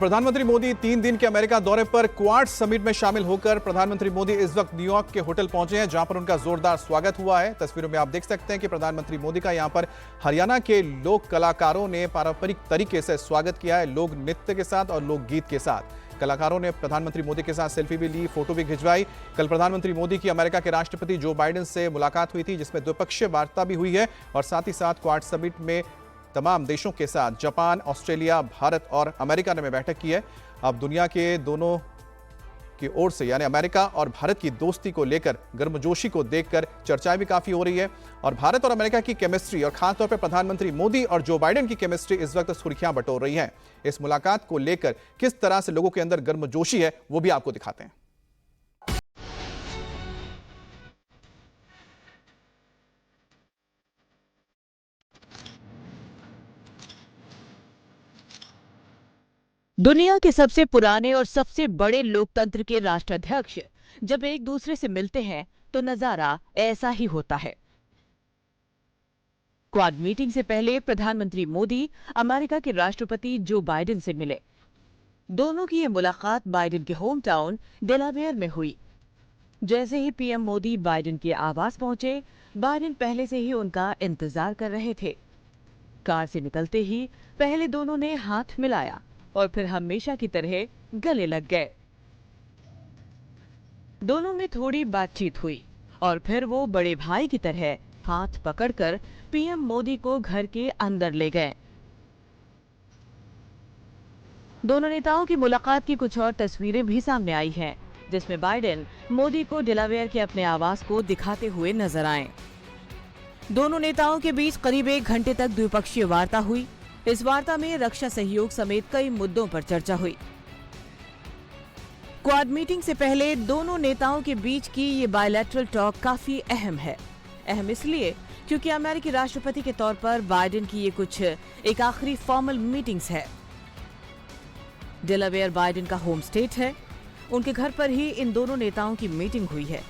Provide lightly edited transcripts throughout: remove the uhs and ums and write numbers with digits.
प्रधानमंत्री मोदी 3 दिन के अमेरिका दौरे पर क्वाड समिट में शामिल होकर प्रधानमंत्री मोदी इस वक्त न्यूयॉर्क के होटल पहुंचे हैं, जहां पर उनका जोरदार स्वागत हुआ है। तस्वीरों में आप देख सकते हैं कि प्रधानमंत्री मोदी का यहां पर हरियाणा के लोक कलाकारों ने पारंपरिक तरीके से स्वागत किया है, लोक नृत्य के साथ और लोकगीत के साथ। कलाकारों ने प्रधानमंत्री मोदी के साथ सेल्फी भी ली, फोटो भी खिंचवाई। कल प्रधानमंत्री मोदी की अमेरिका के राष्ट्रपति जो बाइडेन से मुलाकात हुई थी, जिसमें द्विपक्षीय वार्ता भी हुई है और साथ ही साथ क्वाड समिट में तमाम देशों के साथ जापान, ऑस्ट्रेलिया, भारत और अमेरिका ने बैठक की है। अब दुनिया के दोनों की ओर से यानी अमेरिका और भारत की दोस्ती को लेकर गर्मजोशी को देखकर चर्चाएं भी काफी हो रही है और भारत और अमेरिका की केमिस्ट्री और खासतौर पर प्रधानमंत्री मोदी और जो बाइडेन की केमिस्ट्री इस वक्त सुर्खियां बटोर रही है। इस मुलाकात को लेकर किस तरह से लोगों के अंदर गर्मजोशी है वो भी आपको दिखाते हैं। दुनिया के सबसे पुराने और सबसे बड़े लोकतंत्र के राष्ट्राध्यक्ष जब एक दूसरे से मिलते हैं तो नजारा ऐसा ही होता है। क्वाड मीटिंग से पहले प्रधानमंत्री मोदी अमेरिका के राष्ट्रपति जो बाइडेन से मिले। दोनों की यह मुलाकात बाइडेन के होम टाउन डेलावेयर में हुई। जैसे ही पीएम मोदी बाइडेन के आवास पहुंचे, बाइडेन पहले से ही उनका इंतजार कर रहे थे। कार से निकलते ही पहले दोनों ने हाथ मिलाया और फिर हमेशा की तरह गले लग गए। दोनों में थोड़ी बातचीत हुई और फिर वो बड़े भाई की तरह हाथ पकड़कर पीएम मोदी को घर के अंदर ले गए। दोनों नेताओं की मुलाकात की कुछ और तस्वीरें भी सामने आई हैं, जिसमें बाइडेन मोदी को डेलावेयर के अपने आवास को दिखाते हुए नजर आए। दोनों नेताओं के बीच करीब 1 घंटे तक द्विपक्षीय वार्ता हुई। इस वार्ता में रक्षा सहयोग समेत कई मुद्दों पर चर्चा हुई। क्वाड मीटिंग से पहले दोनों नेताओं के बीच की ये बायलैटरल टॉक काफी अहम है। अहम इसलिए क्योंकि अमेरिकी राष्ट्रपति के तौर पर बाइडेन की ये एक आखिरी फॉर्मल मीटिंग्स है। डेलावेयर बाइडेन का होम स्टेट है। उनके घर पर ही इन दोनों नेताओं की मीटिंग हुई है।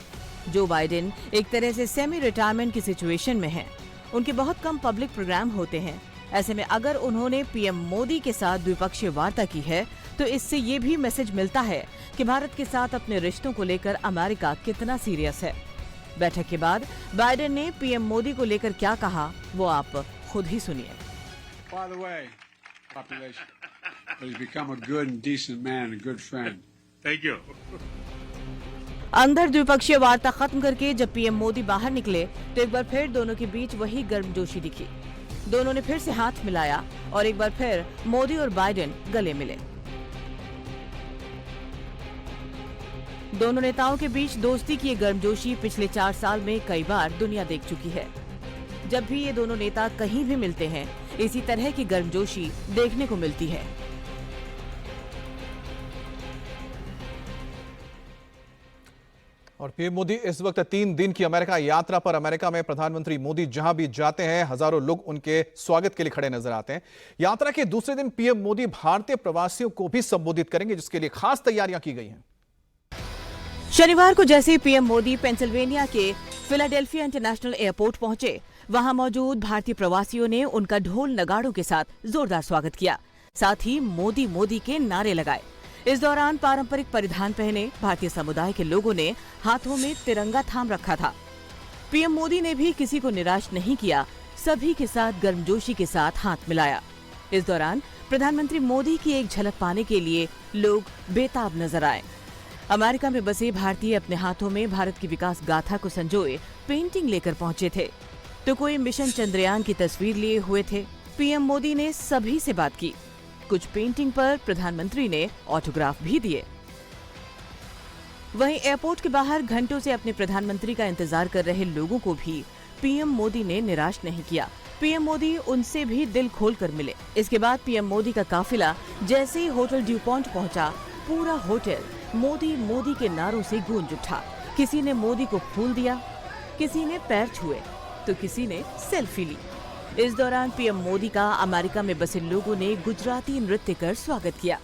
जो बाइडेन एक तरह से सेमी रिटायरमेंट की सिचुएशन में हैं। उनके बहुत कम पब्लिक प्रोग्राम होते हैं। ऐसे में अगर उन्होंने पीएम मोदी के साथ द्विपक्षीय वार्ता की है तो इससे ये भी मैसेज मिलता है कि भारत के साथ अपने रिश्तों को लेकर अमेरिका कितना सीरियस है। बैठक के बाद बाइडेन ने पीएम मोदी को लेकर क्या कहा वो आप खुद ही सुनिए। अंदर द्विपक्षीय वार्ता खत्म करके जब पीएम मोदी बाहर निकले तो एक बार फिर दोनों के बीच वही गर्मजोशी दिखी। दोनों ने फिर से हाथ मिलाया और एक बार फिर मोदी और बाइडेन गले मिले। दोनों नेताओं के बीच दोस्ती की ये गर्मजोशी पिछले 4 साल में कई बार दुनिया देख चुकी है। जब भी ये दोनों नेता कहीं भी मिलते हैं, इसी तरह की गर्मजोशी देखने को मिलती है। और पीएम मोदी इस वक्त 3 दिन की अमेरिका यात्रा पर। अमेरिका में प्रधानमंत्री मोदी जहां भी जाते हैं, हजारों लोग उनके स्वागत के लिए खड़े नजर आते हैं। यात्रा के दूसरे दिन पीएम मोदी भारतीय प्रवासियों को भी संबोधित करेंगे, जिसके लिए खास तैयारियां की गई हैं। शनिवार को जैसे ही पीएम मोदी पेंसिल्वेनिया के फिलाडेल्फिया इंटरनेशनल एयरपोर्ट पहुंचे, वहां मौजूद भारतीय प्रवासियों ने उनका ढोल नगाड़ों के साथ जोरदार स्वागत किया। साथ ही मोदी मोदी के नारे लगाए। इस दौरान पारंपरिक परिधान पहने भारतीय समुदाय के लोगों ने हाथों में तिरंगा थाम रखा था। पीएम मोदी ने भी किसी को निराश नहीं किया, सभी के साथ गर्मजोशी के साथ हाथ मिलाया। इस दौरान प्रधानमंत्री मोदी की एक झलक पाने के लिए लोग बेताब नजर आए। अमेरिका में बसे भारतीय अपने हाथों में भारत की विकास गाथा को संजोए पेंटिंग लेकर पहुंचे थे, तो कोई मिशन चंद्रयान की तस्वीर लिए हुए थे। पीएम मोदी ने सभी से बात की। कुछ पेंटिंग पर प्रधानमंत्री ने ऑटोग्राफ भी दिए। वहीं एयरपोर्ट के बाहर घंटों से अपने प्रधानमंत्री का इंतजार कर रहे लोगों को भी पीएम मोदी ने निराश नहीं किया। पीएम मोदी उनसे भी दिल खोलकर मिले। इसके बाद पीएम मोदी का काफिला जैसे ही होटल ड्यू पॉइंट पहुंचा, पूरा होटल मोदी मोदी के नारों से गूंज उठा। किसी ने मोदी को फूल दिया, किसी ने पैर छुए, तो किसी ने सेल्फी ली। इस दौरान पीएम मोदी का अमेरिका में बसे लोगों ने गुजराती नृत्य कर स्वागत किया।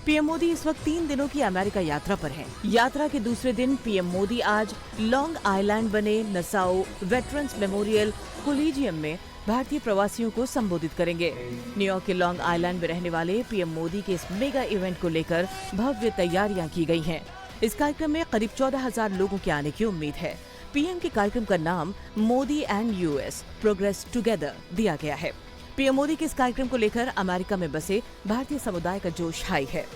पीएम मोदी इस वक्त 3 दिनों की अमेरिका यात्रा पर हैं। यात्रा के दूसरे दिन पीएम मोदी आज लॉन्ग आइलैंड बने नसाओ वेटरन्स मेमोरियल कोलिजियम में भारतीय प्रवासियों को संबोधित करेंगे। न्यूयॉर्क के लॉन्ग आइलैंड में रहने वाले पीएम मोदी के इस मेगा इवेंट को लेकर भव्य तैयारियां की गई हैं। इस कार्यक्रम में करीब 14,000 लोगों के आने की उम्मीद है। पीएम के कार्यक्रम का नाम Modi and US progress together दिया गया है। पीएम मोदी के इस कार्यक्रम को लेकर अमेरिका में बसे भारतीय समुदाय का जोश हाई है।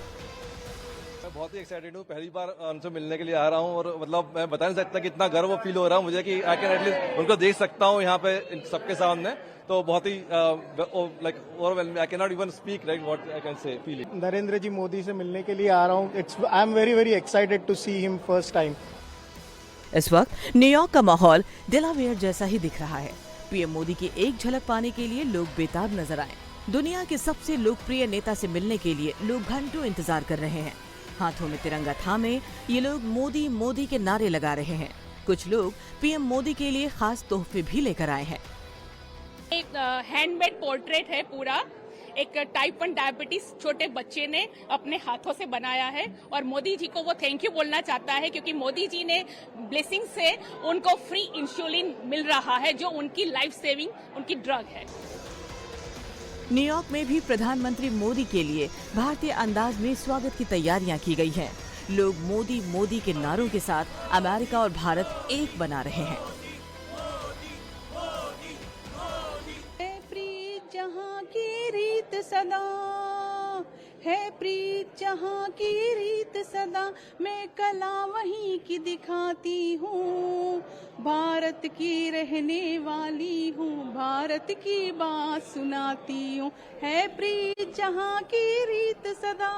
मैं बहुत ही एक्साइटेड हूँ, पहली बार उनसे मिलने के लिए आ रहा हूँ और मतलब मैं बता नहीं सकता कि इतना गर्व फील हो रहा है मुझे कि आई कैन एटलीस्ट उनको देख सकता हूँ यहाँ पे सबके सामने। तो बहुत ही like overwhelming, I can not even speak like what I can say feeling. Narendra ji Modi से मिलने के लिए आ रहा हूँ। I am very very excited to see him first time. इस वक्त न्यूयॉर्क का माहौल डेलावेयर जैसा ही दिख रहा है। पीएम मोदी की एक झलक पाने के लिए लोग बेताब नजर आए। दुनिया के सबसे लोकप्रिय नेता से मिलने के लिए लोग घंटों इंतजार कर रहे हैं। हाथों में तिरंगा थामे ये लोग मोदी मोदी के नारे लगा रहे हैं। कुछ लोग पीएम मोदी के लिए खास तोहफे भी लेकर आए हैं। एक हैंडमेड पोर्ट्रेट है पूरा, एक टाइप 1 डायबिटीज छोटे बच्चे ने अपने हाथों से बनाया है और मोदी जी को वो थैंक यू बोलना चाहता है क्योंकि मोदी जी ने ब्लेसिंग से उनको फ्री इंसुलिन मिल रहा है जो उनकी लाइफ सेविंग उनकी ड्रग है। न्यूयॉर्क में भी प्रधानमंत्री मोदी के लिए भारतीय अंदाज में स्वागत की तैयारियां की गई हैं। लोग मोदी मोदी के नारों के साथ अमेरिका और भारत एक बना रहे हैं। जहाँ की रीत सदा है, प्रीत जहाँ की रीत सदा, मैं कला वहीं की दिखाती हूँ। भारत की रहने वाली हूँ, भारत की बात सुनाती हूँ। है प्रीत जहाँ की रीत सदा।